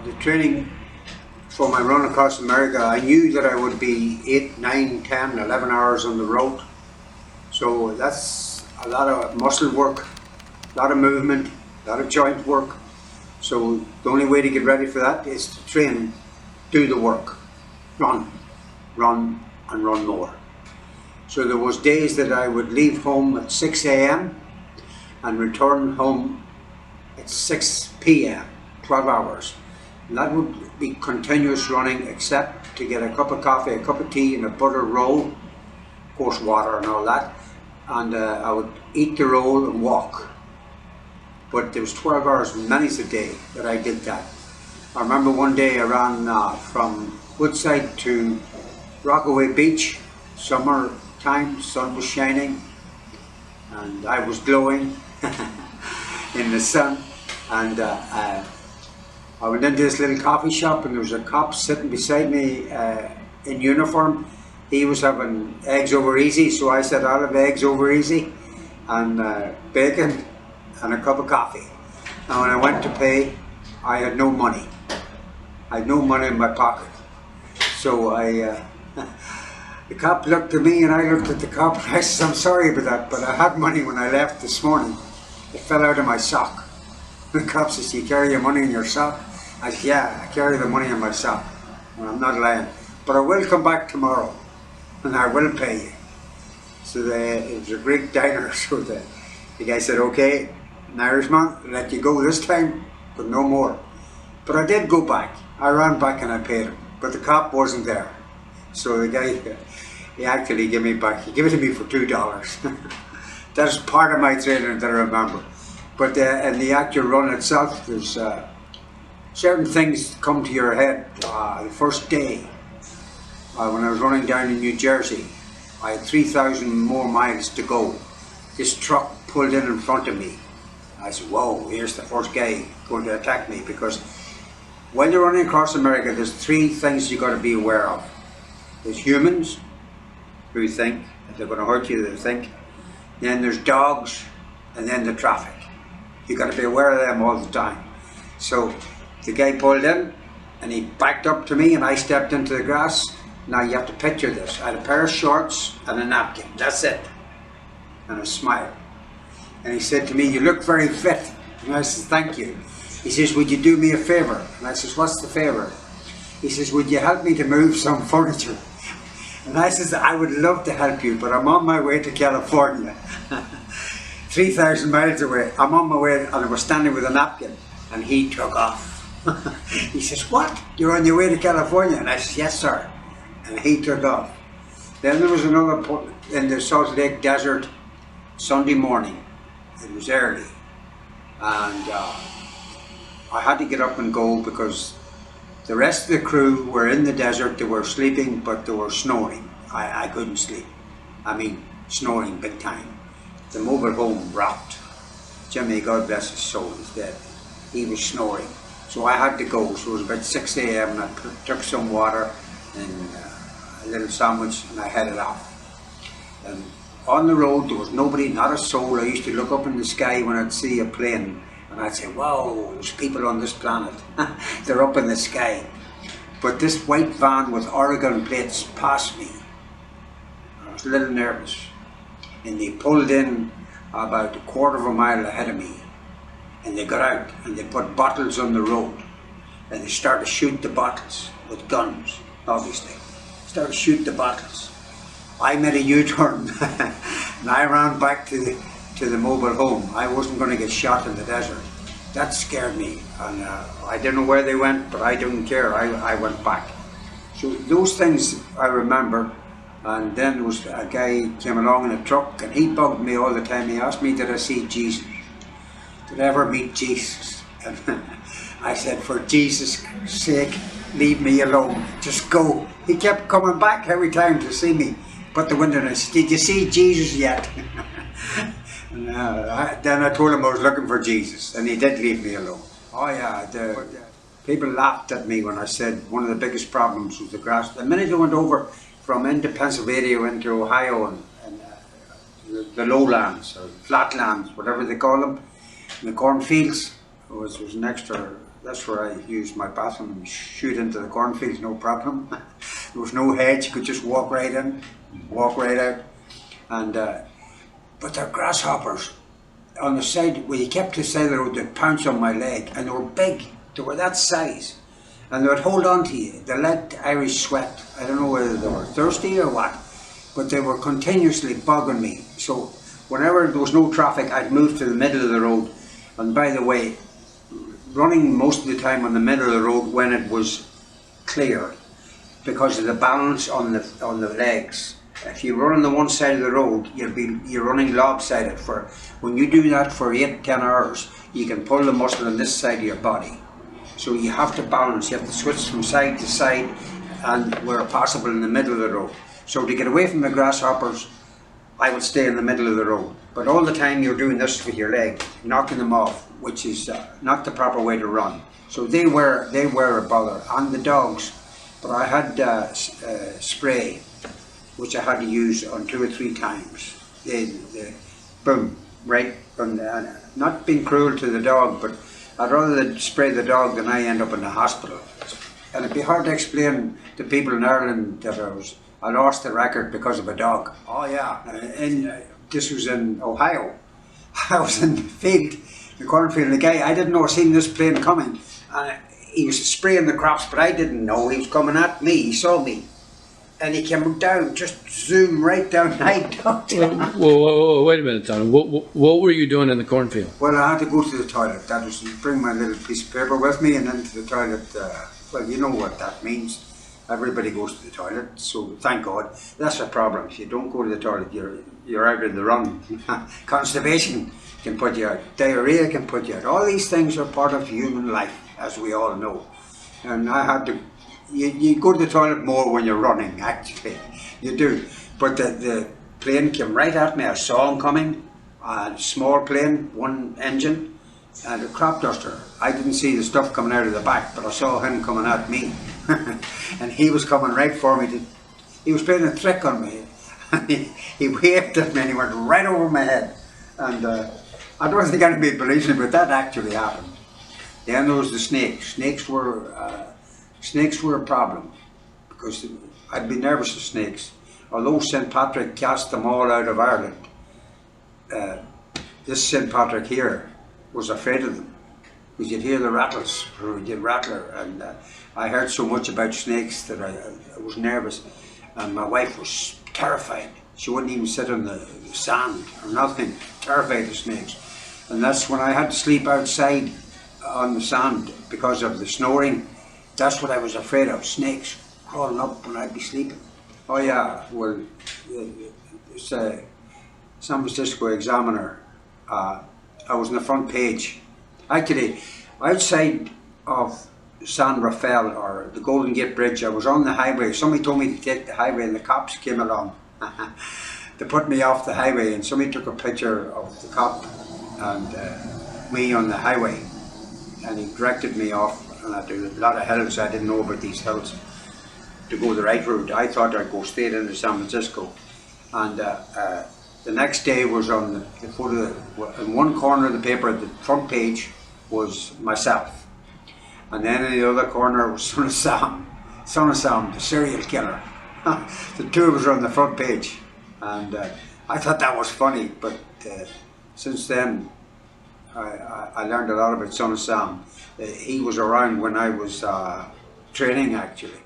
the training for my run across America, I knew that I would be 8, 9, 10, 11 hours on the road. So that's a lot of muscle work, a lot of movement, a lot of joint work. So the only way to get ready for that is to train, do the work, run, run and run more. So there was days that I would leave home at 6 AM and return home at 6 PM, 12 hours. And that would be continuous running except to get a cup of coffee, a cup of tea and a butter roll, of course water and all that. And I would eat the roll and walk. But there was 12 hours, many's a day that I did that. I remember one day I ran from Woodside to Rockaway Beach, summer time, sun was shining and I was glowing in the sun. And I went into this little coffee shop and there was a cop sitting beside me in uniform. He was having eggs over easy, so I said I'll have eggs over easy and bacon and a cup of coffee. And when I went to pay, I had no money. I had no money in my pocket. So the cop looked at me and I looked at the cop and I said, I'm sorry about that, but I had money when I left this morning. It fell out of my sock. The cop says, you carry your money in your sock? I said, yeah, I carry the money in my sock. Well, I'm not lying. But I will come back tomorrow and I will pay you. So it was a Greek diner, so the guy said, okay, an Irishman, I'll let you go this time, but no more. But I did go back. I ran back and I paid him, but the cop wasn't there. So the guy, he actually gave me back, he gave it to me for $2. That's part of my training that I remember. But in the actual run itself, there's certain things that come to your head. The first day, when I was running down in New Jersey, I had 3,000 more miles to go. This truck pulled in front of me. I said, whoa, here's the first guy going to attack me, because when you're running across America, there's 3 things you've got to be aware of. There's humans who think that they're going to hurt you, they think. Then there's dogs, and then the traffic. You've got to be aware of them all the time. So the guy pulled in and he backed up to me and I stepped into the grass. Now you have to picture this. I had a pair of shorts and a napkin, that's it. And a smile. And he said to me, you look very fit. And I said, thank you. He says, would you do me a favour? And I says, what's the favour? He says, would you help me to move some furniture? And I says, I would love to help you, but I'm on my way to California. 3,000 miles away. I'm on my way and I was standing with a napkin and he took off. He says, what? You're on your way to California? And I said, yes sir. And he took off. Then there was another point in the Salt Lake Desert, Sunday morning. It was early. And I had to get up and go because the rest of the crew were in the desert. They were sleeping, but they were snoring. I couldn't sleep. I mean, snoring big time. The mobile home rocked. Jimmy, God bless his soul, is dead. He was snoring. So I had to go. So it was about 6 AM and I took some water and a little sandwich and I headed off. And on the road there was nobody, not a soul. I used to look up in the sky when I'd see a plane and I'd say, wow, there's people on this planet. They're up in the sky. But this white van with Oregon plates passed me. I was a little nervous. And they pulled in about a quarter of a mile ahead of me. And they got out and they put bottles on the road. And they started to shoot the bottles with guns, obviously. Started to shoot the bottles. I made a U-turn and I ran back to the mobile home. I wasn't going to get shot in the desert. That scared me. And I didn't know where they went, but I didn't care. I went back. So those things I remember. And then there was a guy came along in a truck and he bugged me all the time. He asked me, did I see Jesus? Did I ever meet Jesus? And I said, for Jesus' sake, leave me alone. Just go. He kept coming back every time to see me. Put the window and I said, did you see Jesus yet? And then I told him I was looking for Jesus and he did leave me alone. Oh yeah, people laughed at me when I said one of the biggest problems was the grass. The minute I went over from into Pennsylvania into Ohio and the lowlands or flatlands, whatever they call them, the cornfields, was an extra that's where I used my bathroom and shoot into the cornfields, no problem. There was no hedge, you could just walk right in, walk right out. And but they're grasshoppers on the side, where you kept to the side of the road, they'd pounce on my leg, and they were big, they were that size. And they would hold on to you. They let Irish sweat. I don't know whether they were thirsty or what, but they were continuously bugging me. So whenever there was no traffic, I'd move to the middle of the road. And by the way, running most of the time on the middle of the road when it was clear, because of the balance on the legs. If you run on the one side of the road, you're running lopsided. When you do that for 8-10 hours, you can pull the muscle on this side of your body. So you have to balance, you have to switch from side to side, and where possible in the middle of the road. So to get away from the grasshoppers, I would stay in the middle of the road. But all the time you're doing this with your leg, knocking them off, which is not the proper way to run. So they were a bother. And the dogs, but I had spray, which I had to use on 2 or 3 times. Boom, right? Not being cruel to the dog, but I'd rather spray the dog than I end up in the hospital. And it'd be hard to explain to people in Ireland that I lost the record because of a dog. Oh yeah, this was in Ohio. I was in the field, the cornfield, and the guy, I didn't know, I seen this plane coming, and he was spraying the crops, but I didn't know he was coming at me. He saw me, and he came down, just zoomed right down, and I ducked him. Whoa, wait a minute, Tom. What were you doing in the cornfield? Well, I had to go to the toilet. That was bring my little piece of paper with me, and then to the toilet. Well, you know what that means. Everybody goes to the toilet, so thank God. That's a problem. If you don't go to the toilet, you're out of the run. Constipation can put you out. Diarrhea can put you out. All these things are part of human life, as we all know. And I had to. You go to the toilet more when you're running, actually. You do. But the plane came right at me. I saw him coming. A small plane, one engine, and a crop duster. I didn't see the stuff coming out of the back, but I saw him coming at me. And he was coming right for me. He was playing a trick on me. And he waved at me and he went right over my head. And I don't think anybody believes me, but that actually happened. Then there was the snakes. Snakes were a problem, because I'd be nervous of snakes. Although St. Patrick cast them all out of Ireland, this St. Patrick here was afraid of them, because you'd hear the rattles, or you'd rattler, and I heard so much about snakes that I was nervous, and my wife was terrified. She wouldn't even sit on the sand or nothing, terrified of snakes. And that's when I had to sleep outside on the sand because of the snoring. That's what I was afraid of, snakes crawling up when I'd be sleeping. Oh yeah, well, it's a San Francisco Examiner. I was on the front page. Actually, outside of San Rafael, or the Golden Gate Bridge, I was on the highway. Somebody told me to take the highway, and the cops came along to put me off the highway, and somebody took a picture of the cop and me on the highway, and he directed me off. And I do a lot of hills. I didn't know about these hills, to go the right route. I thought I'd go straight into San Francisco. And the next day was on the photo, in one corner of the paper, the front page was myself. And then in the other corner was Son of Sam, the serial killer. The two of us were on the front page. And I thought that was funny, but since then I learned a lot about Son of Sam. He was around when I was training, actually.